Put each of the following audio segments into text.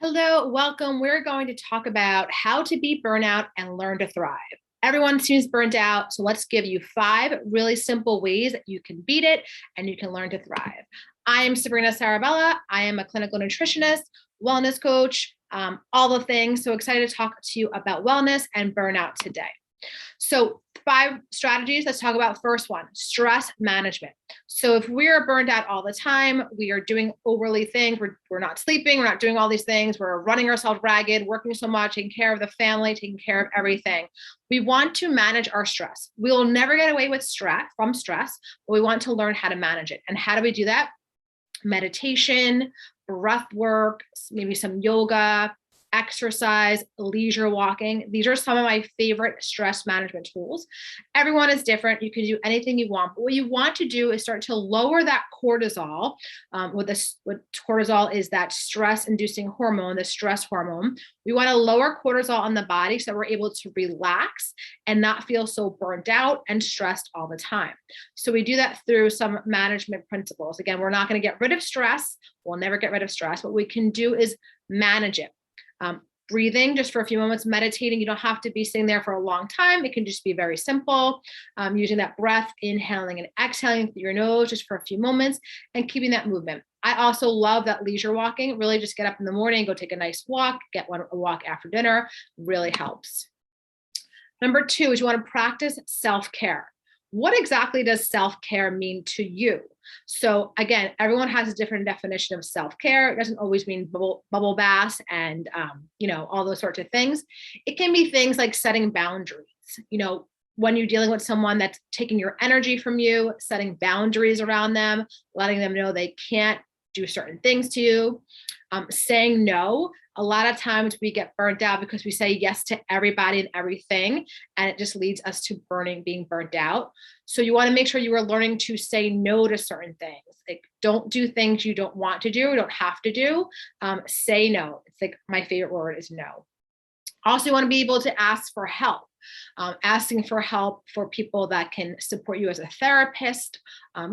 Hello, welcome. We're going to talk about how to beat burnout and learn to thrive. Everyone seems burnt out, so let's give you 5 really simple ways that you can beat it and you can learn to thrive. I am Sabrina Sarabella. I am a clinical nutritionist, wellness coach, all the things. So excited to talk to you about wellness and burnout today. So 5 strategies. Let's talk about first one, stress management. So if we're burned out all the time, we are doing overly things, we're not sleeping, we're not doing all these things, we're running ourselves ragged, working so much, taking care of the family, taking care of everything. We want to manage our stress. We will never get away with stress, but we want to learn how to manage it. And how do we do that? Meditation, breath work, maybe some yoga, exercise, leisure walking. These are some of my favorite stress management tools. Everyone is different. You can do anything you want, but what you want to do is start to lower that cortisol. What cortisol is, that stress-inducing hormone, the stress hormone. We want to lower cortisol on the body so we're able to relax and not feel so burned out and stressed all the time. So we do that through some management principles. Again, we're not going to get rid of stress. We'll never get rid of stress. What we can do is manage it. Breathing just for a few moments, meditating. You don't have to be sitting there for a long time. It can just be very simple. Using that breath, inhaling and exhaling through your nose just for a few moments and keeping that movement. I also love that leisure walking. Really just get up in the morning, go take a nice walk, a walk after dinner, really helps. Number 2 is you want to practice self-care. What exactly does self-care mean to you? So again, everyone has a different definition of self-care. It doesn't always mean bubble baths and, all those sorts of things. It can be things like setting boundaries. When you're dealing with someone that's taking your energy from you, setting boundaries around them, letting them know they can't do certain things to you, saying no. A lot of times we get burnt out because we say yes to everybody and everything, and it just leads us to being burnt out. So you want to make sure you are learning to say no to certain things. Like, don't do things you don't want to do, you don't have to do. Say no. It's like my favorite word is no. Also, you want to be able to ask for help. Asking for help for people that can support you as a therapist,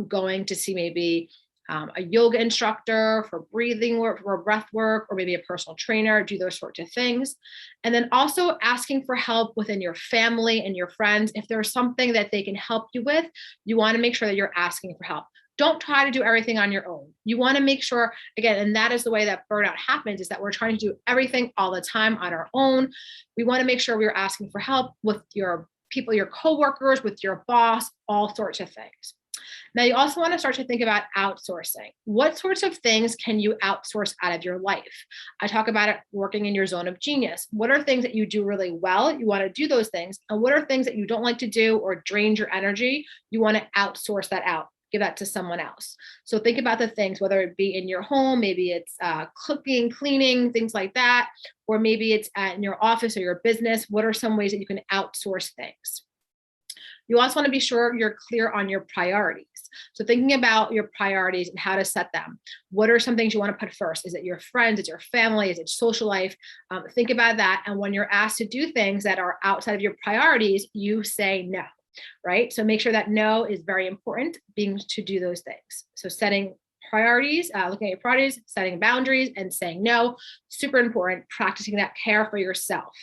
going to see maybe a yoga instructor for breathing work, for breath work, or maybe a personal trainer, do those sorts of things. And then also asking for help within your family and your friends. If there's something that they can help you with, you want to make sure that you're asking for help. Don't try to do everything on your own. You want to make sure, again, and that is the way that burnout happens, is that we're trying to do everything all the time on our own. We want to make sure we're asking for help with your people, your coworkers, with your boss, all sorts of things. Now, you also want to start to think about outsourcing. What sorts of things can you outsource out of your life? I talk about it working in your zone of genius. What are things that you do really well? You want to do those things. And what are things that you don't like to do or drains your energy? You want to outsource that out. Give that to someone else. So think about the things, whether it be in your home, maybe it's cooking, cleaning, things like that, or maybe it's in your office or your business. What are some ways that you can outsource things? You also want to be sure you're clear on your priorities. So thinking about your priorities and how to set them. What are some things you want to put first? Is it your friends? Is it your family? Is it social life? Think about that. And when you're asked to do things that are outside of your priorities, you say no, right? So make sure that no is very important, being to do those things. So setting priorities, looking at your priorities, setting boundaries, and saying no, super important, practicing that care for yourself.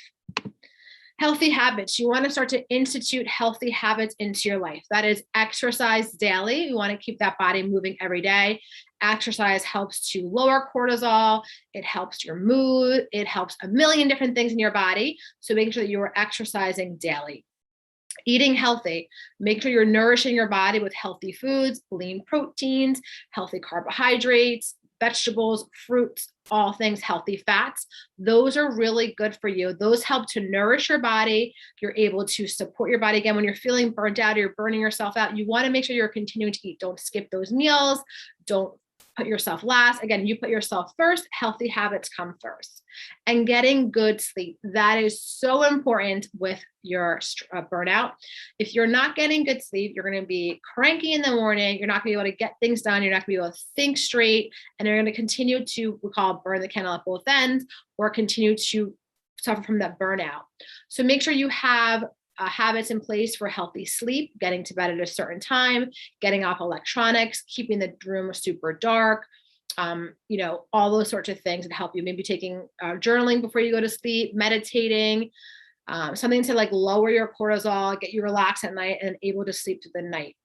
Healthy habits. You want to start to institute healthy habits into your life. That is exercise daily. You want to keep that body moving every day. Exercise helps to lower cortisol. It helps your mood. It helps a million different things in your body. So making sure that you are exercising daily. Eating healthy, make sure you're nourishing your body with healthy foods, lean proteins, healthy carbohydrates, vegetables, fruits, all things healthy fats. Those are really good for you. Those help to nourish your body. You're able to support your body. Again, when you're feeling burnt out or you're burning yourself out, you want to make sure you're continuing to eat. Don't skip those meals. Don't put yourself last. Again, you put yourself first. Healthy habits come first. And getting good sleep. That is so important with your burnout. If you're not getting good sleep, you're going to be cranky in the morning. You're not going to be able to get things done. You're not going to be able to think straight. And you're going to continue to, we call it burn the candle at both ends, or continue to suffer from that burnout. So make sure you have habits in place for healthy sleep, getting to bed at a certain time, getting off electronics, keeping the room super dark, All those sorts of things that help you. Maybe taking journaling before you go to sleep, meditating, something to like lower your cortisol, get you relaxed at night and able to sleep through the night.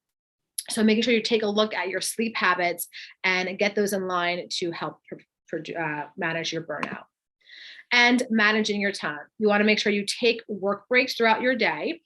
So making sure you take a look at your sleep habits and get those in line to help manage your burnout. And managing your time. You want to make sure you take work breaks throughout your day.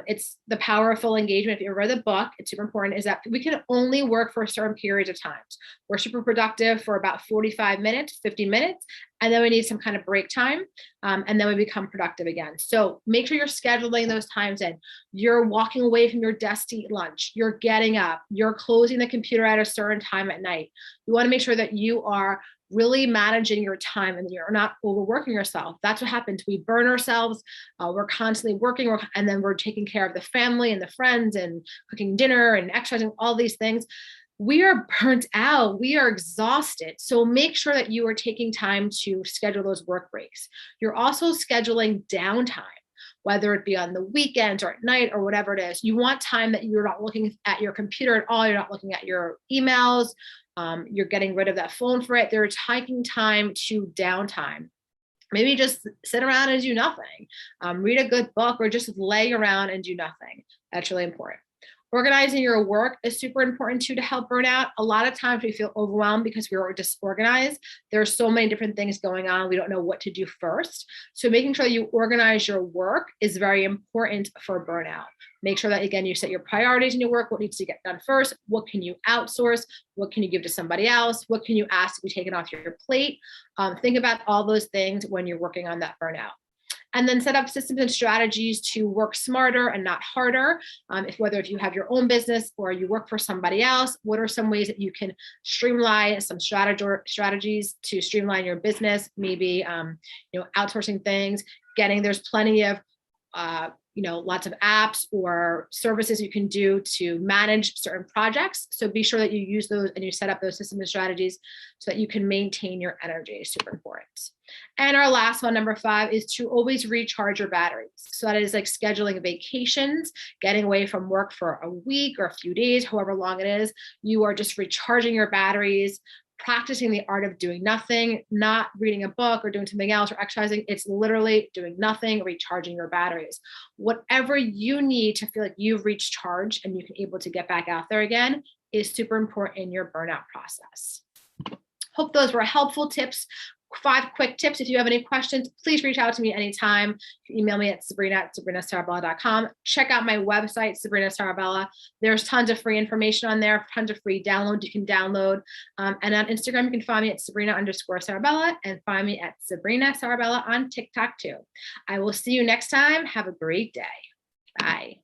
It's the power of full engagement. If you read the book, it's super important, is that we can only work for certain periods of times. We're super productive for about 45 minutes, 50 minutes, and then we need some kind of break time. And then we become productive again. So make sure you're scheduling those times in. You're walking away from your desk to eat lunch. You're getting up. You're closing the computer at a certain time at night. You want to make sure that you are really managing your time and you're not overworking yourself. That's what happens. We burn ourselves. We're constantly working, and then we're taking care of the family and the friends and cooking dinner and exercising, all these things. We are burnt out. We are exhausted. So make sure that you are taking time to schedule those work breaks. You're also scheduling downtime, whether it be on the weekends or at night or whatever it is. You want time that you're not looking at your computer at all. You're not looking at your emails. You're getting rid of that phone for it. They're taking time to downtime. Maybe just sit around and do nothing. Read a good book or just lay around and do nothing. That's really important. Organizing your work is super important too to help burnout. A lot of times we feel overwhelmed because we're disorganized. There are so many different things going on. We don't know what to do first. So making sure you organize your work is very important for burnout. Make sure that, again, you set your priorities in your work. What needs to get done first? What can you outsource? What can you give to somebody else? What can you ask to be taken off your plate? Think about all those things when you're working on that burnout. And then set up systems and strategies to work smarter and not harder. Whether if you have your own business or you work for somebody else, what are some ways that you can streamline some strategies to streamline your business? Maybe outsourcing things. There's plenty of lots of apps or services you can do to manage certain projects. So be sure that you use those and you set up those systems and strategies so that you can maintain your energy. It's super important. And our last one, number 5, is to always recharge your batteries. So that is like scheduling vacations, getting away from work for a week or a few days, however long it is. You are just recharging your batteries, practicing the art of doing nothing, not reading a book or doing something else or exercising. It's literally doing nothing, recharging your batteries. Whatever you need to feel like you've reached charge and you can able to get back out there again is super important in your burnout process. Hope those were helpful tips. 5 quick tips. If you have any questions, please reach out to me anytime. You can email me at sabrina@sabrinasarabella.com. Check out my website, Sabrina Sarabella. There's tons of free information on there, tons of free downloads you can download. And on Instagram, you can find me at Sabrina_Sarabella and find me at Sabrina Sarabella on TikTok too. I will see you next time. Have a great day. Bye.